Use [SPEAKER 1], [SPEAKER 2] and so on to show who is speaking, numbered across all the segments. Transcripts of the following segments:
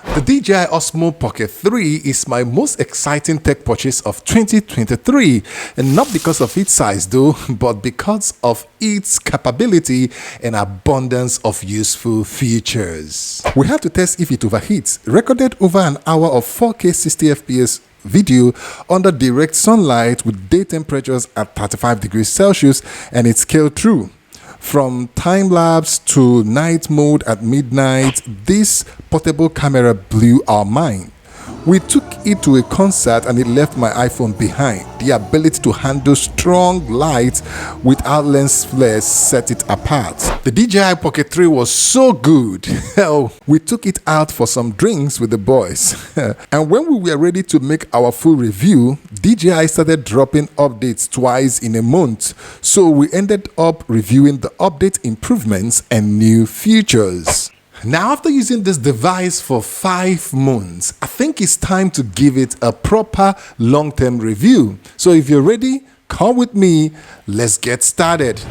[SPEAKER 1] The DJI Osmo Pocket 3 is my most exciting tech purchase of 2023, and not because of its size though, but because of its capability and abundance of useful features. We had to test if it overheats, recorded over an hour of 4K 60fps video under direct sunlight with day temperatures at 35 degrees Celsius, and it scaled through. From time-lapse to night mode at midnight, this portable camera blew our mind. We took it to a concert and it left my iPhone behind. The ability to handle strong light without lens flares set it apart. The DJI Pocket 3 was so good. Hell, we took it out for some drinks with the boys. And when we were ready to make our full review, DJI started dropping updates twice in a month. So we ended up reviewing the update improvements and new features. Now, after using this device for 5 months, I think it's time to give it a proper long-term review. So if you're ready, come with me, let's get started.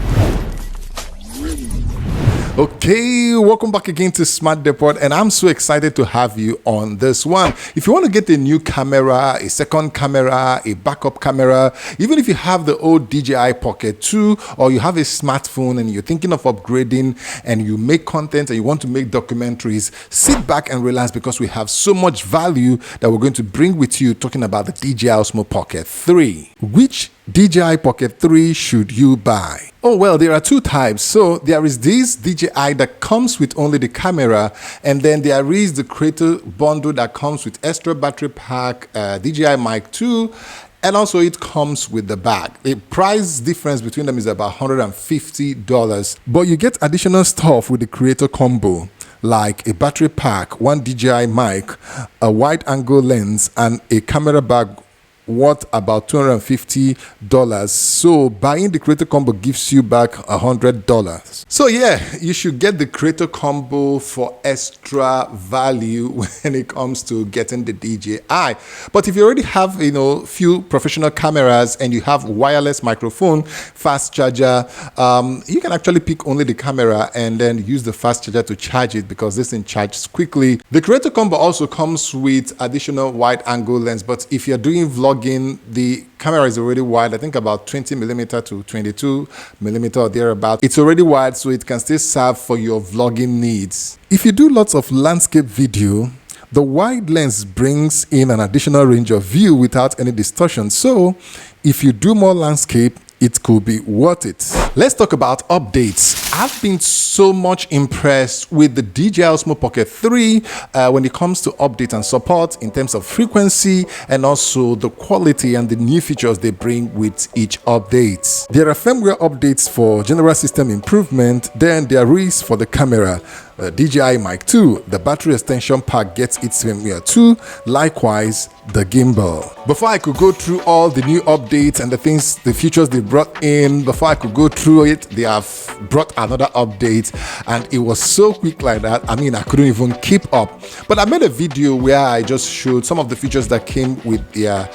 [SPEAKER 1] Okay, welcome back again to Smart Depot, and I'm so excited to have you on this one. If you want to get a new camera, a second camera, a backup camera, even if you have the old DJI Pocket 2 or you have a smartphone and you're thinking of upgrading and you make content and you want to make documentaries, sit back and relax because we have so much value that we're going to bring with you talking about the DJI Osmo Pocket 3. Which DJI Pocket 3 should you buy? Oh, well, there are two types. So there is this DJI that comes with only the camera, and then there is the creator bundle that comes with extra battery pack, DJI Mic 2, and also it comes with the bag. The price difference between them is about $150, but you get additional stuff with the creator combo, like a battery pack, one DJI mic, a wide angle lens, and a camera bag worth about $250. So buying the creator combo gives you back $100. So yeah, you should get the creator combo for extra value when it comes to getting the DJI. But if you already have, few professional cameras and you have wireless microphone, fast charger, you can actually pick only the camera and then use the fast charger to charge it because this thing charges quickly. The creator combo also comes with additional wide angle lens, but if you're doing vlogging, the camera is already wide, I think about 20mm to 22mm or thereabout. It's already wide, so it can still serve for your vlogging needs. If you do lots of landscape video, the wide lens brings in an additional range of view without any distortion. So if you do more landscape, it could be worth it. Let's talk about updates. I've been so much impressed with the DJI Osmo Pocket 3 when it comes to update and support in terms of frequency and also the quality and the new features they bring with each update. There are firmware updates for general system improvement, then there is for the camera. DJI Mic 2, the battery extension pack gets its firmware too, likewise the gimbal. Before I could go through all the new updates and the features they brought in, before I could go through it, they have brought another update, and it was so quick like that, I couldn't even keep up. But I made a video where I just showed some of the features that came with their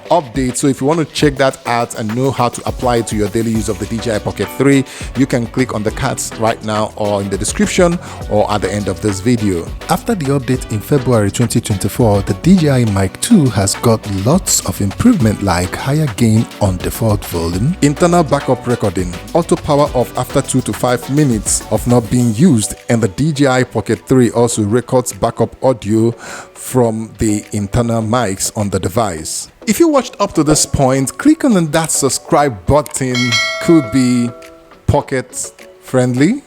[SPEAKER 1] update, so if you want to check that out and know how to apply it to your daily use of the DJI Pocket 3, you can click on the cards right now or in the description or at the end of this video. After the update in February 2024, the DJI Mic 2 has got lots of improvement like higher gain on default volume, internal backup recording, auto power off after 2 to 5 minutes of not being used, and the DJI Pocket 3 also records backup audio from the internal mics on the device. If you watched up to this point, click on that subscribe button. Could be pocket friendly.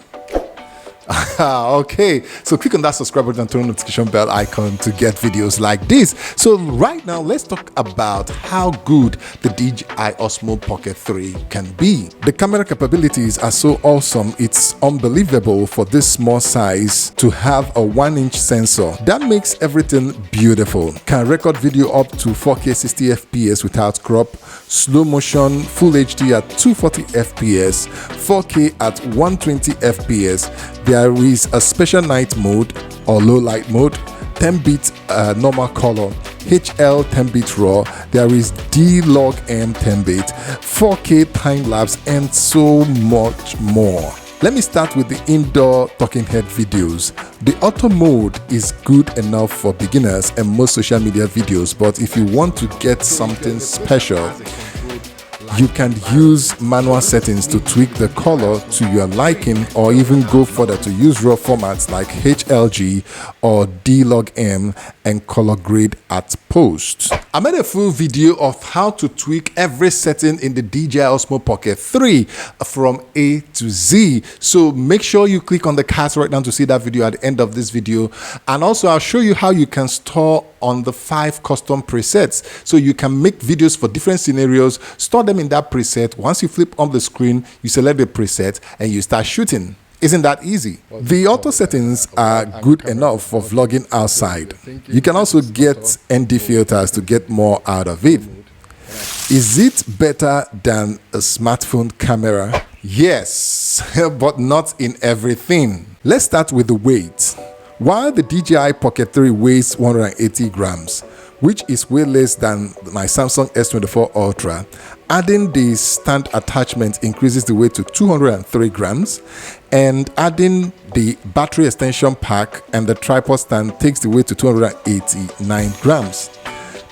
[SPEAKER 1] Okay, so click on that subscribe button and turn on the notification bell icon to get videos like this. So right now, let's talk about how good the DJI Osmo Pocket 3 can be. The camera capabilities are so awesome, it's unbelievable for this small size to have a 1-inch sensor. That makes everything beautiful. Can record video up to 4K 60 FPS without crop, slow motion, full HD at 240 FPS, 4K at 120 FPS. There is a special night mode or low light mode, 10-bit normal color, HL 10-bit RAW, there is D-Log M 10-bit, 4K time lapse, and so much more. Let me start with the indoor talking head videos. The auto mode is good enough for beginners and most social media videos, but if you want to get something special, you can use manual settings to tweak the color to your liking, or even go further to use raw formats like HLG or D-Log-M and color grade at post. I made a full video of how to tweak every setting in the DJI Osmo Pocket 3 from A to Z. So make sure you click on the cards right now to see that video at the end of this video. And also I'll show you how you can store on the 5 custom presets, so you can make videos for different scenarios, store them in that preset. Once you flip on the screen, you select the preset and you start shooting. Isn't that easy? The auto settings are good enough for vlogging outside. You can also get ND filters to get more out of it. Is it better than a smartphone camera? Yes, but not in everything. Let's start with the weight. While the DJI Pocket 3 weighs 180 grams, which is way less than my Samsung S24 Ultra, adding the stand attachment increases the weight to 203 grams, and adding the battery extension pack and the tripod stand takes the weight to 289 grams.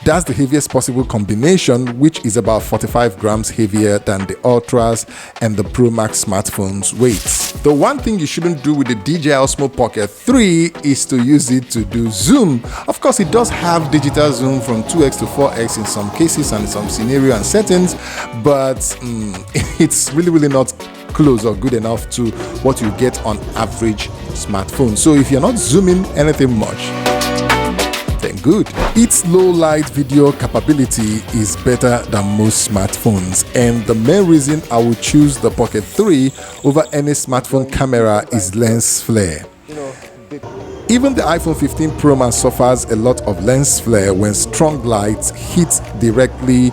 [SPEAKER 1] That's the heaviest possible combination, which is about 45 grams heavier than the Ultras and the Pro Max smartphones' weights. The one thing you shouldn't do with the DJI Osmo Pocket 3 is to use it to do zoom. Of course, it does have digital zoom from 2x to 4x in some cases and in some scenario and settings, but it's really not close or good enough to what you get on average smartphones. So if you're not zooming anything much, then good. Its low light video capability is better than most smartphones, and the main reason I would choose the Pocket 3 over any smartphone camera is lens flare. Even the iPhone 15 Pro Max suffers a lot of lens flare when strong light hits directly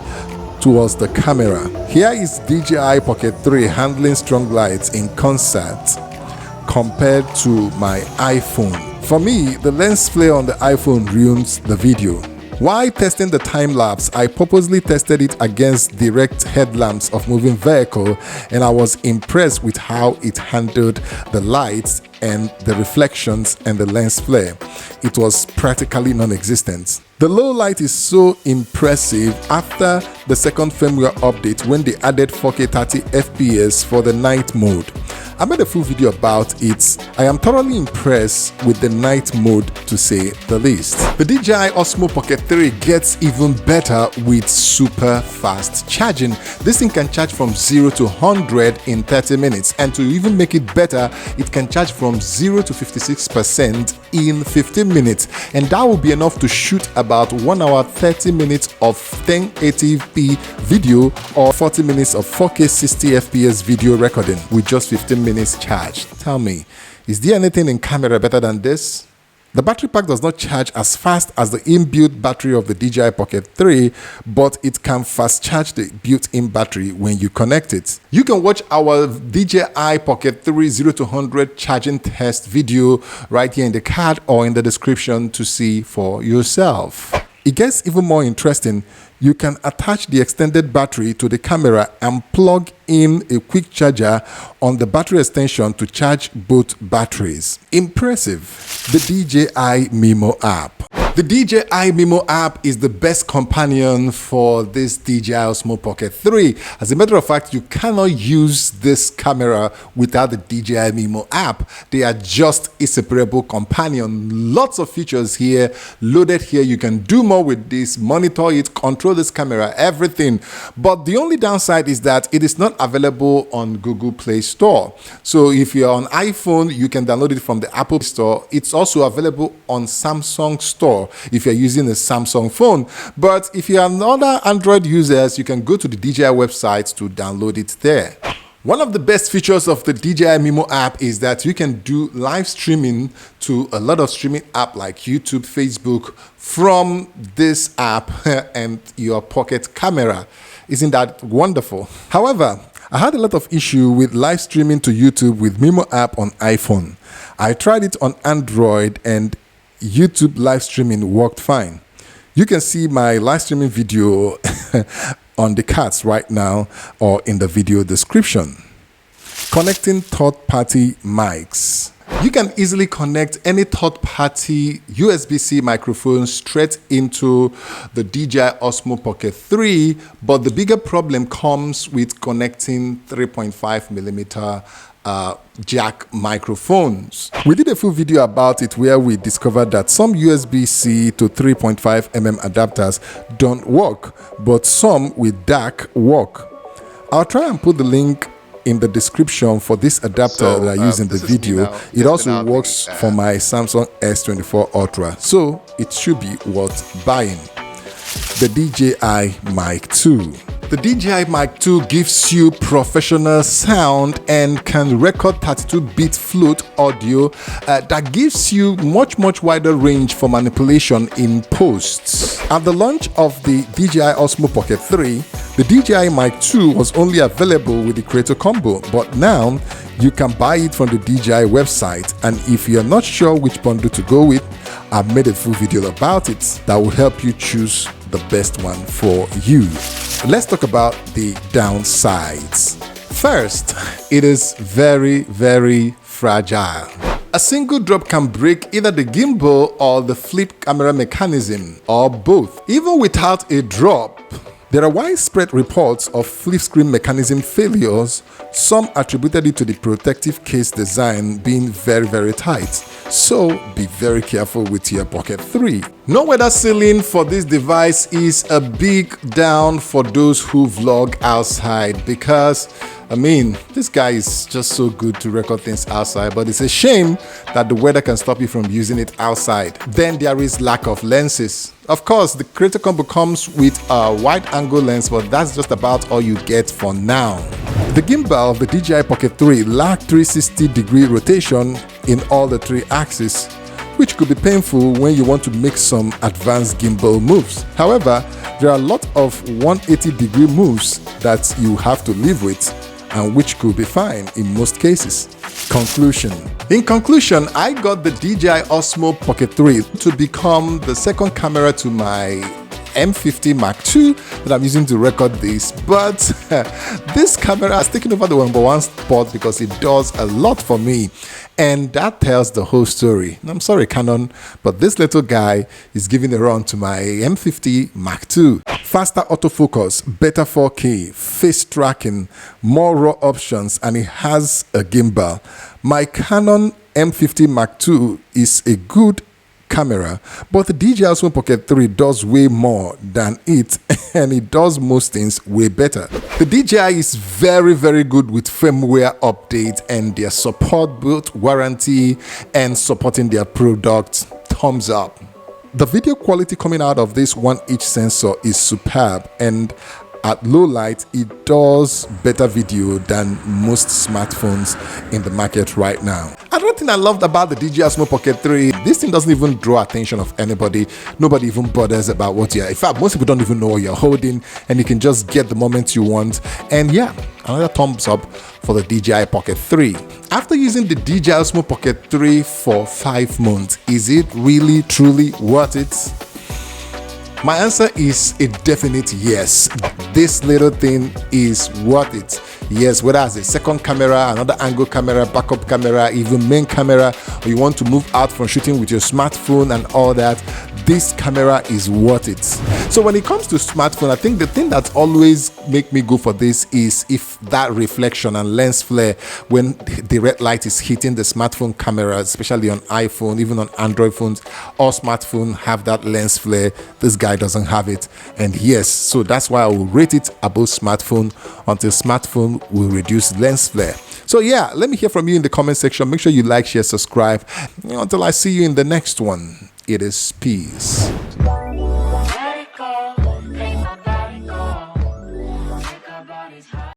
[SPEAKER 1] towards the camera. Here is DJI Pocket 3 handling strong lights in concert compared to my iPhone. For me, the lens flare on the iPhone ruins the video. While testing the time-lapse, I purposely tested it against direct headlamps of moving vehicle, and I was impressed with how it handled the lights and the reflections and the lens flare. It was practically non-existent. The low light is so impressive after the second firmware update when they added 4K 30 FPS for the night mode. I made a full video about it. I am thoroughly impressed with the night mode, to say the least. The DJI Osmo Pocket 3 gets even better with super fast charging. This thing can charge from 0 to 100 in 30 minutes, and to even make it better, it can charge from 0 to 56% in 15 minutes, and that will be enough to shoot about 1 hour 30 minutes of 1080p video or 40 minutes of 4K 60 FPS video recording with just 15 minutes charged. Tell me, is there anything in camera better than this? The battery pack does not charge as fast as the inbuilt battery of the DJI Pocket 3, but it can fast charge the built-in battery when you connect it. You can watch our DJI Pocket 3 0 to 100 charging test video right here in the card or in the description to see for yourself. It gets even more interesting. You can attach the extended battery to the camera and plug in a quick charger on the battery extension to charge both batteries. Impressive. The DJI Mimo app. The DJI Mimo app is the best companion for this DJI Osmo Pocket 3. As a matter of fact, you cannot use this camera without the DJI Mimo app. They are just a separable companion. Lots of features here, loaded here. You can do more with this, monitor it, control this camera, everything. But the only downside is that it is not available on Google Play Store. So if you're on iPhone, you can download it from the Apple Store. It's also available on Samsung Store if you're using a Samsung phone. But if you are other Android users, you can go to the DJI website to download it there. One of the best features of the DJI Mimo app is that you can do live streaming to a lot of streaming apps like YouTube, Facebook from this app and your pocket camera. Isn't that wonderful? However, I had a lot of issue with live streaming to YouTube with Mimo app on iPhone. I tried it on Android and YouTube live streaming worked fine. You can see my live streaming video on the cards right now or in the video description. Connecting third-party mics. You can easily connect any third-party USB-C microphone straight into the DJI Osmo Pocket 3, but the bigger problem comes with connecting 3.5mm jack microphones. We did a full video about it where we discovered that some USB-C to 3.5mm adapters don't work, but some with DAC work. I'll try and put the link in the description for this adapter that I use in the video. It also works for my Samsung S24 Ultra, so it should be worth buying. The DJI Mic 2. The DJI Mic 2 gives you professional sound and can record 32-bit float audio that gives you much wider range for manipulation in posts. At the launch of the DJI Osmo Pocket 3, the DJI Mic 2 was only available with the Creator Combo, but now you can buy it from the DJI website, and if you're not sure which bundle to go with, I've made a full video about it that will help you choose the best one for you. Let's talk about the downsides. First, it is very fragile. A single drop can break either the gimbal or the flip camera mechanism, or both. Even without a drop, there are widespread reports of flip screen mechanism failures, some attributed it to the protective case design being very tight. So be very careful with your Pocket 3. No weather sealing for this device is a big down for those who vlog outside, because I mean, this guy is just so good to record things outside, but it's a shame that the weather can stop you from using it outside. Then there is lack of lenses. Of course, the Creator Combo comes with a wide-angle lens, but that's just about all you get for now. The gimbal of the DJI Pocket 3 lacked 360-degree rotation in all the three axes, which could be painful when you want to make some advanced gimbal moves. However, there are a lot of 180-degree moves that you have to live with, and which could be fine in most cases. Conclusion. In conclusion, I got the DJI Osmo Pocket 3 to become the second camera to my M50 Mark II that I'm using to record this, but this camera has taken over the #1 spot because it does a lot for me, and that tells the whole story. I'm sorry, Canon, but this little guy is giving a run to my M50 Mark II. Faster autofocus, better 4K, face tracking, more RAW options, and it has a gimbal. My Canon M50 Mark II is a good camera, but the DJI Osmo Pocket 3 does way more than it, and it does most things way better. The DJI is very good with firmware updates, and their support, both warranty and supporting their product. Thumbs up. The video quality coming out of this 1-inch sensor is superb, and at low light, it does better video than most smartphones in the market right now. Another thing I loved about the DJI Osmo Pocket 3, this thing doesn't even draw attention of anybody. Nobody even bothers about what you're. In fact, most people don't even know what you're holding, and you can just get the moment you want. And yeah, another thumbs up for the DJI Pocket 3. After using the DJI Osmo Pocket 3 for 5 months, is it really truly worth it? My answer is a definite yes. This little thing is worth it. Yes, whether as a second camera, another angle camera, backup camera, even main camera, or you want to move out from shooting with your smartphone and all that, this camera is worth it. So when it comes to smartphone, I think the thing that always make me go for this is if that reflection and lens flare when the red light is hitting the smartphone camera, especially on iPhone, even on Android phones, all smartphones have that lens flare. This guy doesn't have it, and yes, so that's why I will rate it above smartphone until smartphone will reduce lens flare. So yeah, let me hear from you in the comment section. Make sure you like, share, subscribe. Until I see you in the next one, it is peace.